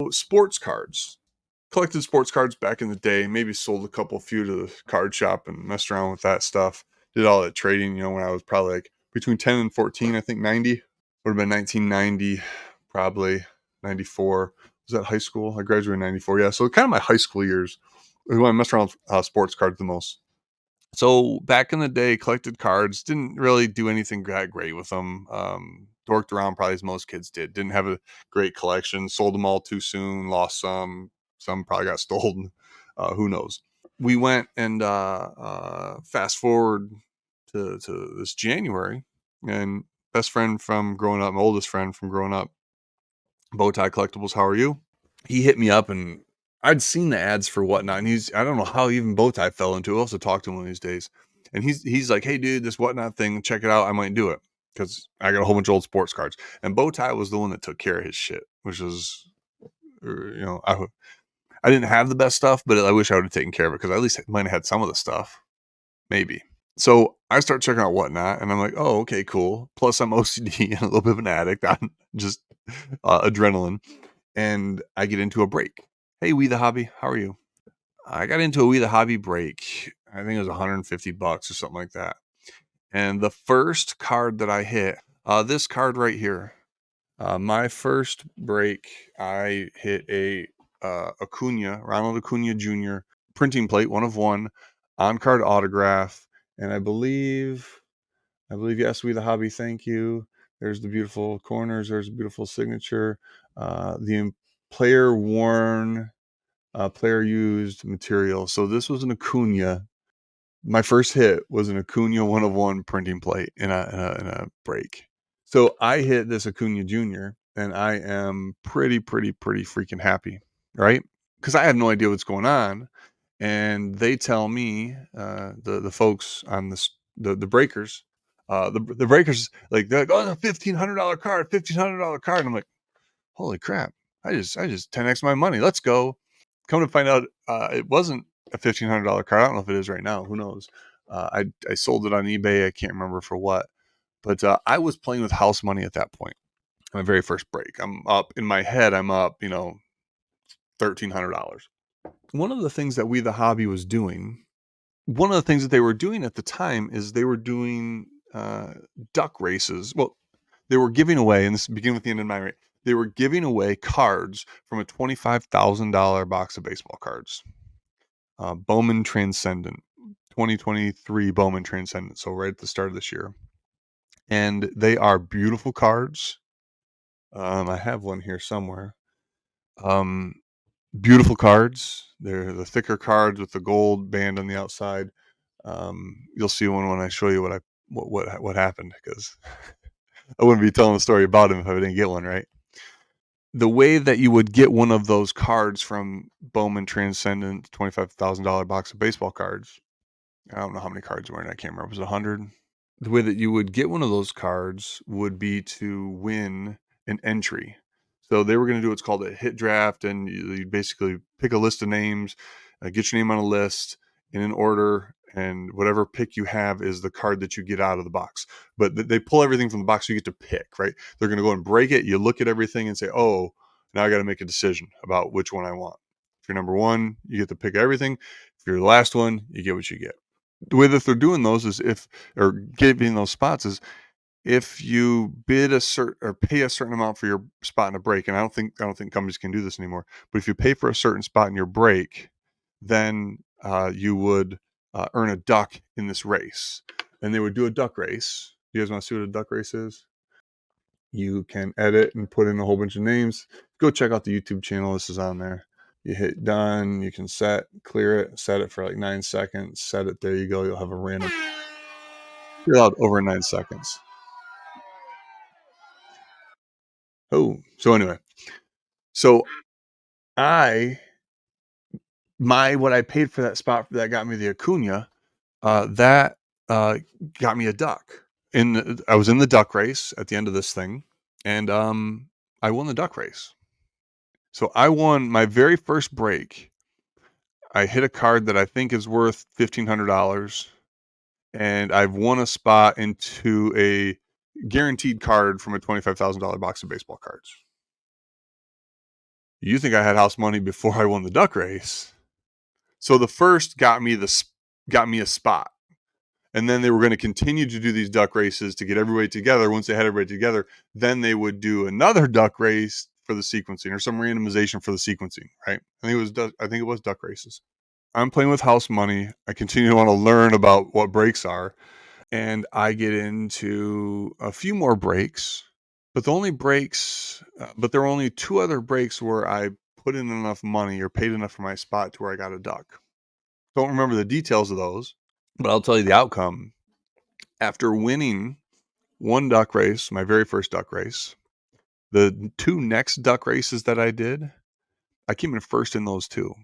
So sports cards. Collected sports cards back in the day. Maybe sold a few to the card shop and messed around with that stuff. Did all that trading, when I was probably like between 10 and 14, I think 90. Would have been 1990, probably 94. Was that high school? I graduated in 94. Yeah, so kind of my high school years when I messed around with sports cards the most. So back in the day, collected cards, didn't really do anything that great with them. Dorked around probably as most kids did. Didn't have a great collection. Sold them all too soon. Lost some. Some probably got stolen. Who knows? We went and fast forward to this January, and best friend from growing up, my oldest friend from growing up, Bowtie Collectibles, how are you? He hit me up, and I'd seen the ads for Whatnot, and I don't know how even Bowtie fell into it. I'll also talk to him one of these days. And he's like, hey dude, this Whatnot thing, check it out. I might do it because I got a whole bunch of old sports cards. And Bowtie was the one that took care of his shit, which was, I didn't have the best stuff, but I wish I would have taken care of it because I at least might have had some of the stuff. Maybe. So I start checking out Whatnot, and I'm like, oh, okay, cool. Plus, I'm OCD and a little bit of an addict on just adrenaline. And I get into a break. Hey, We the Hobby, how are you? I got into a We the Hobby break. I think it was $150 or something like that. And the first card that I hit, this card right here, my first break, I hit a Ronald Acuna Jr. printing plate, 1 of 1, on card autograph, and I believe yes, We the Hobby, thank you. There's the beautiful corners. There's a beautiful signature. The player worn, player used material. So this was an Acuna. My first hit was an Acuna 1 of 1 printing plate in a break. So I hit this Acuna Jr. and I am pretty freaking happy, right? Because I have no idea what's going on, and they tell me, the folks on the breakers, the breakers, like they're like, oh, it's a $1,500 card, $1,500 card. And I'm like, holy crap! I just 10x my money. Let's go. Come to find out, it wasn't a $1,500 card. I don't know if it is right now. Who knows? I sold it on eBay. I can't remember for what, but I was playing with house money at that point. My very first break. I'm up in my head. I'm up, $1,300. One of the things that We the Hobby was doing, one of the things that they were doing at the time is they were doing duck races. Well, they were giving away, and this begin with the end in mind, right? They were giving away cards from a $25,000 box of baseball cards. Bowman Transcendent, 2023 Bowman Transcendent. So right at the start of this year. And they are beautiful cards. I have one here somewhere. Beautiful cards. They're the thicker cards with the gold band on the outside. You'll see one when I show you what happened, because I wouldn't be telling a story about him if I didn't get one, right? The way that you would get one of those cards from Bowman Transcendent, $25,000 box of baseball cards. I don't know how many cards were in it. I can't remember. Was it 100? The way that you would get one of those cards would be to win an entry. So they were going to do what's called a hit draft, and you basically pick a list of names, get your name on a list in an order, and whatever pick you have is the card that you get out of the box. But they pull everything from the box, so you get to pick, right? They're going to go and break it. You look at everything and say, oh, now I got to make a decision about which one I want. If you're number one, you get to pick everything. If you're the last one, you get what you get. The way that they're doing those is or giving those spots is, if you bid a certain or pay a certain amount for your spot in a break, and I don't think companies can do this anymore, but if you pay for a certain spot in your break, then you would earn a duck in this race. And they would do a duck race. You guys want to see what a duck race is? You can edit and put in a whole bunch of names. Go check out the YouTube channel. This is on there. You hit done. You can clear it, set it for like 9 seconds, set it. There you go. You'll have a random. You're allowed over 9 seconds. Oh, so anyway, so what I paid for that spot that got me the Acuna, that got me a duck. I was in the duck race at the end of this thing, and I won the duck race. So I won my very first break. I hit a card that I think is worth $1,500, and I've won a spot into a guaranteed card from a $25,000 box of baseball cards. You think I had house money before I won the duck race. So the first got me a spot. And then they were going to continue to do these duck races to get everybody together. Once they had everybody together, then they would do another duck race for the sequencing or some randomization for the sequencing, right? I think it was duck races. I'm playing with house money. I continue to want to learn about what breaks are. And I get into a few more breaks, but but there were only two other breaks where I put in enough money or paid enough for my spot to where I got a duck. Don't remember the details of those, but I'll tell you the outcome. After winning one duck race, my very first duck race, the two next duck races that I did, I came in first in those two.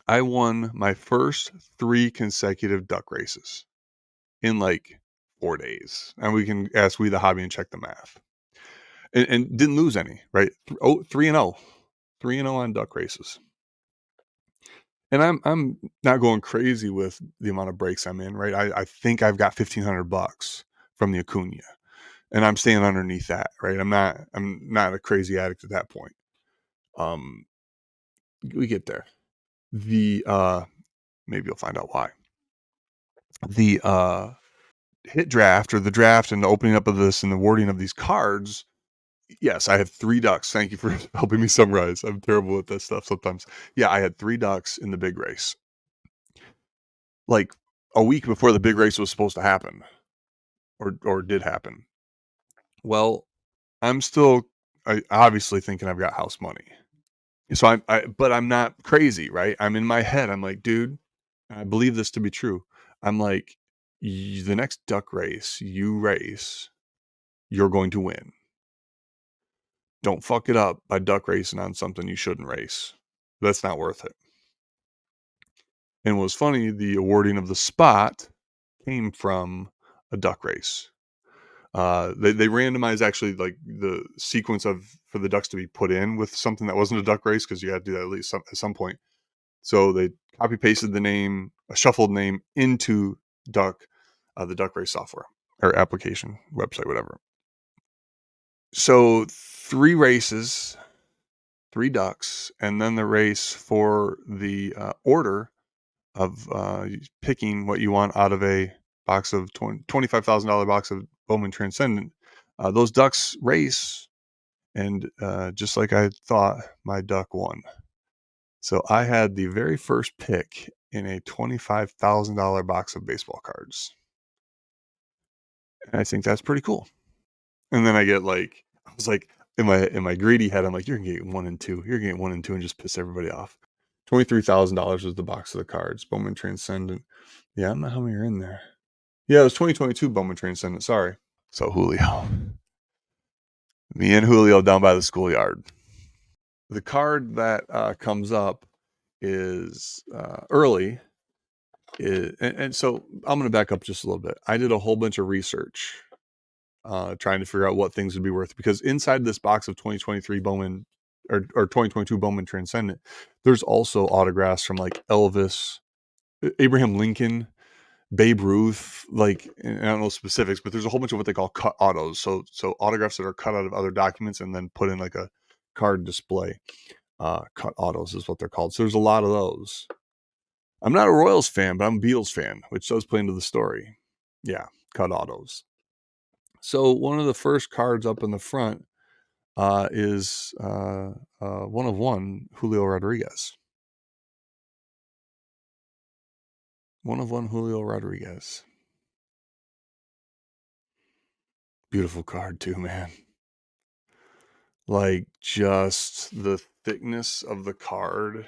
I won my first 3 consecutive duck races in like 4 days. And we can ask We the Hobby and check the math. And didn't lose any, right? 3-0. 3-0 on duck races. And I'm not going crazy with the amount of breaks I'm in, right? I think I've got $1,500 from the Acuna, and I'm staying underneath that, right? I'm not a crazy addict at that point. We get there. The maybe you'll find out why. The hit draft or the draft and the opening up of this and the wording of these cards. Yes, I had 3 ducks. Thank you for helping me summarize. I'm terrible at this stuff sometimes. Yeah, I had 3 ducks in the big race. Like a week before the big race was supposed to happen or did happen. Well, I'm still obviously thinking I've got house money. So but I'm not crazy, right? I'm in my head. I'm like, dude, I believe this to be true. I'm like, the next duck race you race, you're going to win. Don't fuck it up by duck racing on something you shouldn't race. That's not worth it. And what was funny, the awarding of the spot came from a duck race. They randomized actually like the sequence for the ducks to be put in with something that wasn't a duck race because you had to do that at least at some point. So they copy pasted the name, a shuffled name into the duck race software or application, website, whatever. So 3 races, 3 ducks, and then the race for the order of picking what you want out of a box of $25,000 box of Bowman Transcendent. Those ducks race, and just like I thought, my duck won. So I had the very first pick in a $25,000 box of baseball cards. And I think that's pretty cool. And then I was like, in my greedy head, I'm like, you're gonna get 1 and 2. You're gonna get 1 and 2 and just piss everybody off. $23,000 was the box of the cards. Bowman Transcendent. Yeah, I don't know how many are in there. Yeah, it was 2022 Bowman Transcendent. Sorry. So Julio. Me and Julio down by the schoolyard. The card that comes up is early. And so I'm going to back up just a little bit. I did a whole bunch of research trying to figure out what things would be worth, because inside this box of 2023 Bowman or 2022 Bowman Transcendent, there's also autographs from like Elvis, Abraham Lincoln, Babe Ruth, like, and I don't know specifics, but there's a whole bunch of what they call cut autos. So autographs that are cut out of other documents and then put in like a card display. Cut autos is what they're called. So there's a lot of those. I'm not a Royals fan, but I'm a Beatles fan, which does play into the story. Yeah, cut autos. So one of the first cards up in the front is 1/1 Julio Rodriguez. 1/1 Julio Rodriguez. Beautiful card too, man. Like, just the thickness of the card,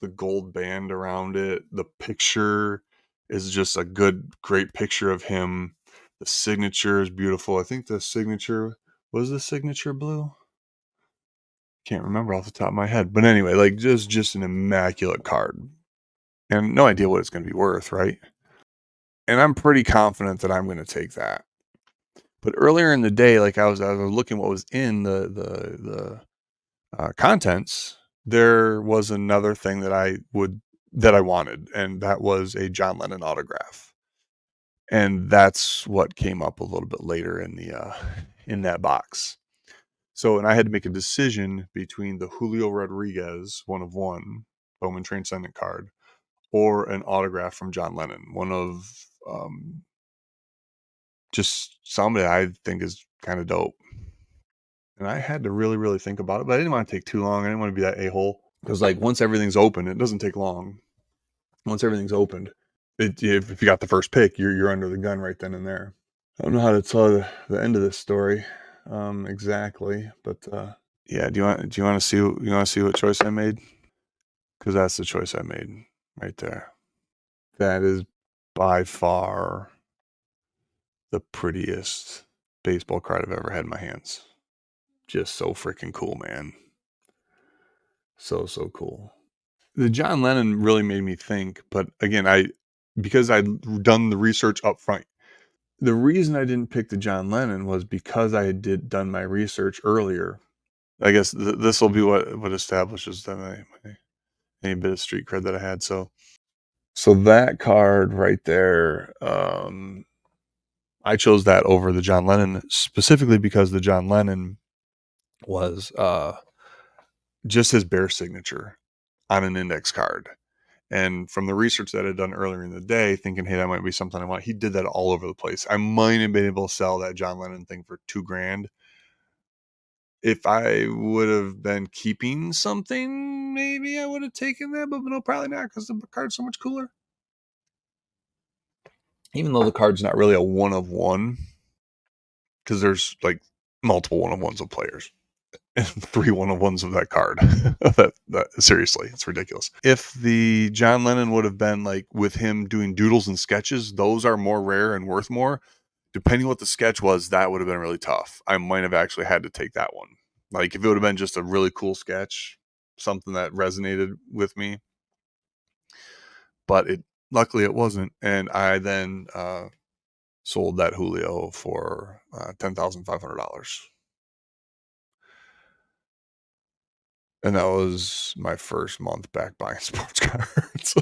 the gold band around it, the picture is just a great picture of him. The signature is beautiful. I think the signature was the signature blue. Can't remember off the top of my head. But anyway, like, just an immaculate card. And no idea what it's going to be worth, right? And I'm pretty confident that I'm going to take that. But earlier in the day, like I was looking what was in the contents. There was another thing that I wanted, and that was a John Lennon autograph. And that's what came up a little bit later in the in that box. So, and I had to make a decision between the Julio Rodriguez 1/1 Bowman Transcendent card or an autograph from John Lennon, one of just somebody I think is kind of dope. And I had to really, really think about it, but I didn't want to take too long. I didn't want to be that a-hole because, like, once everything's open, it doesn't take long. Once everything's opened, if you got the first pick, you're under the gun right then and there. I don't know how to tell the end of this story exactly, but yeah. Do you want to see what choice I made? Because that's the choice I made right there. That is by far the prettiest baseball card I've ever had in my hands. Just so freaking cool, man. So cool. The John Lennon really made me think, but again, because I'd done the research up front. The reason I didn't pick the John Lennon was because I had done my research earlier. I guess this will be what establishes that any bit of street cred that I had. So that card right there, I chose that over the John Lennon specifically because the John Lennon was just his bare signature on an index card. And from the research that I'd done earlier in the day, thinking, hey, that might be something I want, he did that all over the place. I might have been able to sell that John Lennon thing for $2,000. If I would have been keeping something, maybe I would have taken that, but no, probably not because the card's so much cooler. Even though the card's not really a one of one, because there's like multiple one of ones of players. And 3 1-of-1s of that card. that seriously, it's ridiculous. If the John Lennon would have been like with him doing doodles and sketches, those are more rare and worth more. Depending what the sketch was, that would have been really tough. I might have actually had to take that one. Like if it would have been just a really cool sketch, something that resonated with me, but luckily it wasn't. And I then sold that Julio for $10,500. And that was my first month back buying sports cards.